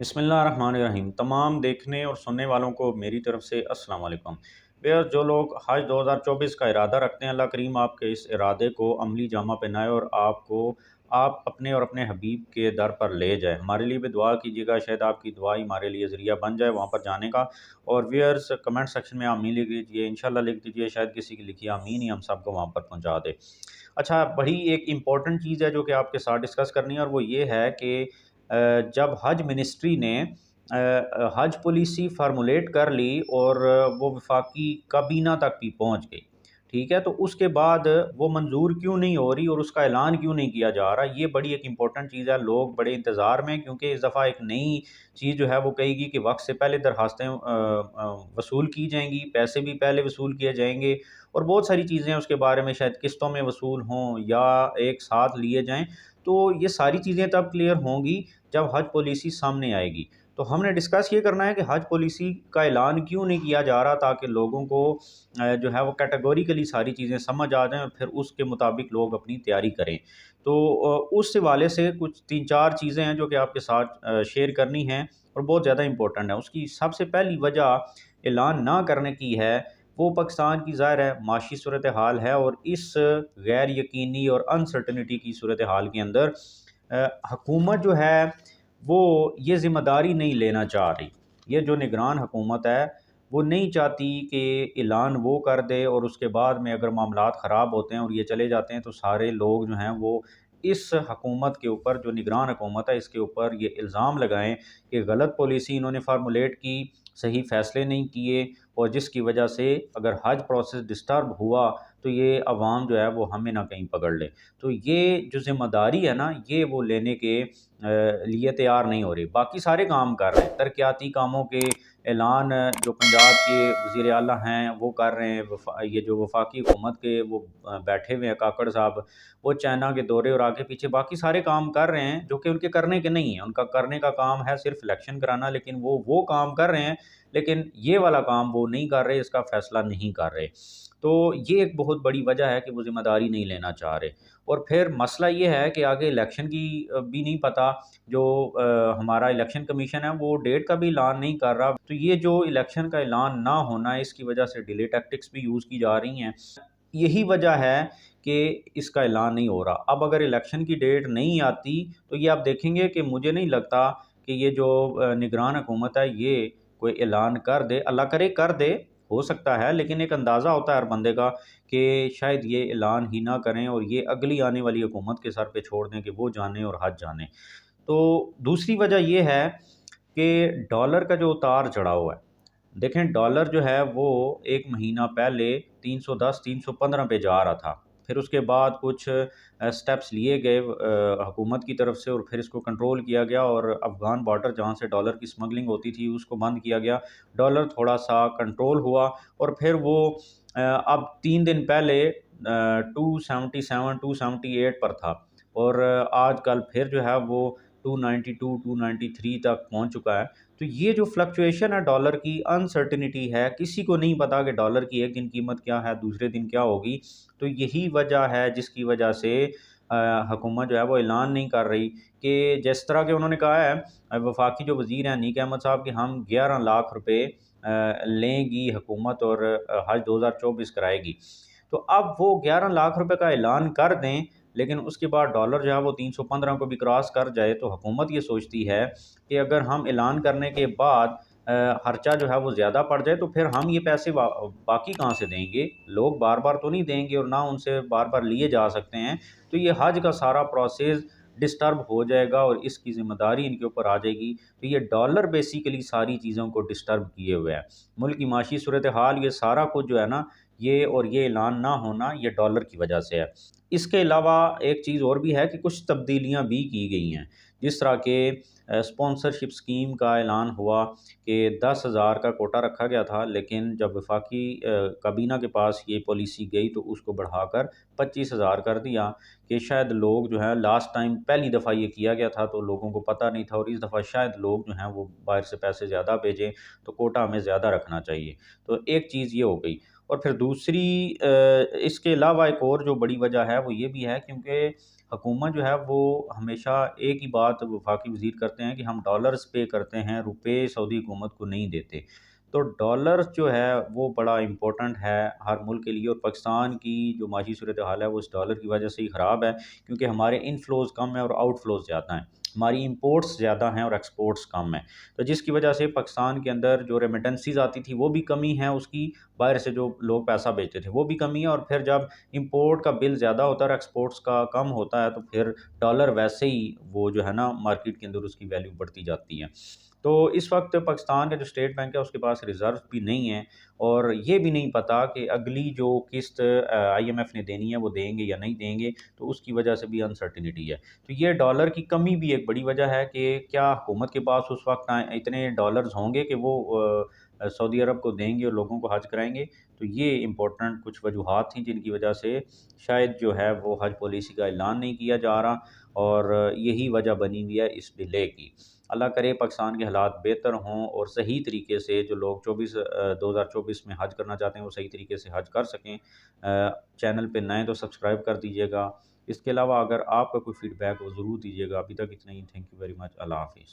بسم اللہ الرحمن الرحیم۔ تمام دیکھنے اور سننے والوں کو میری طرف سے السلام علیکم۔ بیئر جو لوگ حج 2024 کا ارادہ رکھتے ہیں، اللہ کریم آپ کے اس ارادے کو عملی جامہ پہنائے اور آپ اپنے اور اپنے حبیب کے در پر لے جائے۔ ہمارے لیے بھی دعا کیجیے گا، شاید آپ کی دعا ہی ہمارے لیے ذریعہ بن جائے وہاں پر جانے کا۔ اور ویئرس کمنٹ سیکشن میں آمین لکھ دیجیے، انشاءاللہ لکھ دیجیے، شاید کسی کی لکھی آمین ہی ہم سب کو وہاں پر پہنچا دے۔ اچھا، بڑی ایک امپورٹنٹ چیز ہے جو کہ آپ کے ساتھ ڈسکس کرنی ہے، اور وہ یہ ہے کہ جب حج منسٹری نے حج پالیسی فارمولیٹ کر لی اور وہ وفاقی کابینہ تک بھی پہنچ گئی، ٹھیک ہے، تو اس کے بعد وہ منظور کیوں نہیں ہو رہی اور اس کا اعلان کیوں نہیں کیا جا رہا؟ یہ بڑی ایک امپورٹنٹ چیز ہے، لوگ بڑے انتظار میں، کیونکہ اس دفعہ ایک نئی چیز جو ہے وہ کہے گی کہ وقت سے پہلے درخواستیں وصول کی جائیں گی، پیسے بھی پہلے وصول کیے جائیں گے، اور بہت ساری چیزیں اس کے بارے میں شاید قسطوں میں وصول ہوں یا ایک ساتھ لیے جائیں۔ تو یہ ساری چیزیں تب کلیئر ہوں گی جب حج پالیسی سامنے آئے گی۔ تو ہم نے ڈسکس یہ کرنا ہے کہ حج پالیسی کا اعلان کیوں نہیں کیا جا رہا، تاکہ لوگوں کو جو ہے وہ کیٹیگوریکلی ساری چیزیں سمجھ آ جائیں اور پھر اس کے مطابق لوگ اپنی تیاری کریں۔ تو اس حوالے سے کچھ 3-4 چیزیں ہیں جو کہ آپ کے ساتھ شیئر کرنی ہیں اور بہت زیادہ امپورٹنٹ ہے۔ اس کی سب سے پہلی وجہ اعلان نہ کرنے کی ہے، وہ پاکستان کی ظاہر ہے معاشی صورتحال ہے، اور اس غیر یقینی اور انسرٹنٹی کی صورتحال کے اندر حکومت جو ہے وہ یہ ذمہ داری نہیں لینا چاہ رہی۔ یہ جو نگران حکومت ہے وہ نہیں چاہتی کہ اعلان وہ کر دے اور اس کے بعد میں اگر معاملات خراب ہوتے ہیں اور یہ چلے جاتے ہیں تو سارے لوگ جو ہیں وہ اس حکومت کے اوپر، جو نگران حکومت ہے، اس کے اوپر یہ الزام لگائیں کہ غلط پالیسی انہوں نے فارمولیٹ کی، صحیح فیصلے نہیں کیے، اور جس کی وجہ سے اگر حج پروسیس ڈسٹرب ہوا تو یہ عوام جو ہے وہ ہمیں نہ کہیں پکڑ لے۔ تو یہ جو ذمہ داری ہے نا، یہ وہ لینے کے لیے تیار نہیں ہو رہی۔ باقی سارے کام کر رہے ہیں، ترقیاتی کاموں کے اعلان جو پنجاب کے وزیر اعلیٰ ہیں وہ کر رہے ہیں، یہ جو وفاقی حکومت کے وہ بیٹھے ہوئے ہیں کاکڑ صاحب، وہ چائنا کے دورے اور آگے پیچھے باقی سارے کام کر رہے ہیں جو کہ ان کے کرنے کے نہیں ہیں۔ ان کا کرنے کا کام ہے صرف الیکشن کرانا، لیکن وہ کام کر رہے ہیں، لیکن یہ والا کام وہ نہیں کر رہے، اس کا فیصلہ نہیں کر رہے۔ تو یہ ایک بہت بڑی وجہ ہے کہ وہ ذمہ داری نہیں لینا چاہ رہے۔ اور پھر مسئلہ یہ ہے کہ آگے الیکشن کی بھی نہیں پتہ، جو ہمارا الیکشن کمیشن ہے وہ ڈیٹ کا بھی اعلان نہیں کر رہا۔ تو یہ جو الیکشن کا اعلان نہ ہونا ہے، اس کی وجہ سے ڈیلے ٹیکٹکس بھی یوز کی جا رہی ہیں، یہی وجہ ہے کہ اس کا اعلان نہیں ہو رہا۔ اب اگر الیکشن کی ڈیٹ نہیں آتی تو یہ آپ دیکھیں گے کہ مجھے نہیں لگتا کہ یہ جو نگران حکومت ہے یہ کوئی اعلان کر دے، اللہ کرے کر دے، ہو سکتا ہے، لیکن ایک اندازہ ہوتا ہے ہر بندے کا کہ شاید یہ اعلان ہی نہ کریں اور یہ اگلی آنے والی حکومت کے سر پہ چھوڑ دیں کہ وہ جانے اور حج جانے۔ تو دوسری وجہ یہ ہے کہ ڈالر کا جو اتار چڑھاؤ ہے، دیکھیں ڈالر جو ہے وہ ایک مہینہ پہلے 310 315 پہ جا رہا تھا، پھر اس کے بعد کچھ سٹیپس لیے گئے حکومت کی طرف سے، اور پھر اس کو کنٹرول کیا گیا، اور افغان بارڈر جہاں سے ڈالر کی سمگلنگ ہوتی تھی اس کو بند کیا گیا، ڈالر تھوڑا سا کنٹرول ہوا، اور پھر وہ اب 3 دن پہلے 277 278 پر تھا، اور آج کل پھر جو ہے وہ 292 293 تک پہنچ چکا ہے۔ تو یہ جو فلکچویشن ہے ڈالر کی، انسرٹنٹی ہے، کسی کو نہیں پتا کہ ڈالر کی ایک دن قیمت کیا ہے، دوسرے دن کیا ہوگی۔ تو یہی وجہ ہے جس کی وجہ سے حکومت جو ہے وہ اعلان نہیں کر رہی، کہ جس طرح کہ انہوں نے کہا ہے وفاقی جو وزیر ہیں انیک احمد صاحب، کہ ہم 11 لاکھ روپے لیں گی حکومت اور حج 2024 کرائے گی۔ تو اب وہ 11 لاکھ روپے کا اعلان کر دیں، لیکن اس کے بعد ڈالر جو ہے وہ 315 کو بھی کراس کر جائے، تو حکومت یہ سوچتی ہے کہ اگر ہم اعلان کرنے کے بعد خرچہ جو ہے وہ زیادہ پڑ جائے تو پھر ہم یہ پیسے باقی کہاں سے دیں گے؟ لوگ بار بار تو نہیں دیں گے اور نہ ان سے بار بار لیے جا سکتے ہیں، تو یہ حج کا سارا پروسیس ڈسٹرب ہو جائے گا اور اس کی ذمہ داری ان کے اوپر آ جائے گی۔ تو یہ ڈالر بیسیکلی ساری چیزوں کو ڈسٹرب کیے ہوئے ہے، ملک کی معاشی صورتحال، یہ سارا کچھ جو ہے نا، یہ اور یہ اعلان نہ ہونا یہ ڈالر کی وجہ سے ہے۔ اس کے علاوہ ایک چیز اور بھی ہے کہ کچھ تبدیلیاں بھی کی گئی ہیں، جس طرح کہ اسپانسرشپ اسکیم کا اعلان ہوا کہ 10,000 کا کوٹا رکھا گیا تھا، لیکن جب وفاقی کابینہ کے پاس یہ پالیسی گئی تو اس کو بڑھا کر 25,000 کر دیا، کہ شاید لوگ جو ہیں لاسٹ ٹائم پہلی دفعہ یہ کیا گیا تھا تو لوگوں کو پتہ نہیں تھا، اور اس دفعہ شاید لوگ جو ہیں وہ باہر سے پیسے زیادہ بھیجیں تو کوٹا ہمیں زیادہ رکھنا چاہیے۔ تو ایک چیز یہ ہو گئی، اور پھر دوسری اس کے علاوہ ایک اور جو بڑی وجہ ہے وہ یہ بھی ہے کیونکہ حکومت جو ہے وہ ہمیشہ ایک ہی بات وفاقی وزیر کرتے ہیں کہ ہم ڈالرز پے کرتے ہیں، روپے سعودی حکومت کو نہیں دیتے۔ تو ڈالر جو ہے وہ بڑا امپورٹنٹ ہے ہر ملک کے لیے، اور پاکستان کی جو معاشی صورتحال ہے وہ اس ڈالر کی وجہ سے ہی خراب ہے، کیونکہ ہمارے ان فلوز کم ہیں اور آؤٹ فلوز زیادہ ہیں، ہماری امپورٹس زیادہ ہیں اور ایکسپورٹس کم ہیں، تو جس کی وجہ سے پاکستان کے اندر جو ریمیٹنسیز آتی تھی وہ بھی کمی ہے اس کی، باہر سے جو لوگ پیسہ بیچتے تھے وہ بھی کمی ہے، اور پھر جب امپورٹ کا بل زیادہ ہوتا ہے اور ایکسپورٹس کا کم ہوتا ہے تو پھر ڈالر ویسے ہی وہ جو ہے نا مارکیٹ کے اندر اس کی ویلیو بڑھتی جاتی ہے۔ تو اس وقت پاکستان کا جو اسٹیٹ بینک ہے اس کے پاس ریزرو بھی نہیں ہے، اور یہ بھی نہیں پتہ کہ اگلی جو قسط آئی ایم ایف نے دینی ہے وہ دیں گے یا نہیں دیں گے، تو اس کی وجہ سے بھی انسرٹینٹی ہے۔ تو یہ ڈالر کی کمی بھی ایک بڑی وجہ ہے کہ کیا حکومت کے پاس اس وقت اتنے ڈالرز ہوں گے کہ وہ سعودی عرب کو دیں گے اور لوگوں کو حج کرائیں گے۔ تو یہ امپورٹنٹ کچھ وجوہات تھیں جن کی وجہ سے شاید جو ہے وہ حج پالیسی کا اعلان نہیں کیا جا رہا، اور یہی وجہ بنی ہوئی ہے اس ڈیلے کی۔ اللہ کرے پاکستان کے حالات بہتر ہوں اور صحیح طریقے سے جو لوگ 2024 میں حج کرنا چاہتے ہیں وہ صحیح طریقے سے حج کر سکیں۔ چینل پہ نئے تو سبسکرائب کر دیجیے گا۔ اس کے علاوہ اگر آپ کا کوئی فیڈ بیک ہو ضرور دیجیے گا۔ ابھی تک اتنا ہی، تھینک یو ویری مچ، اللہ حافظ۔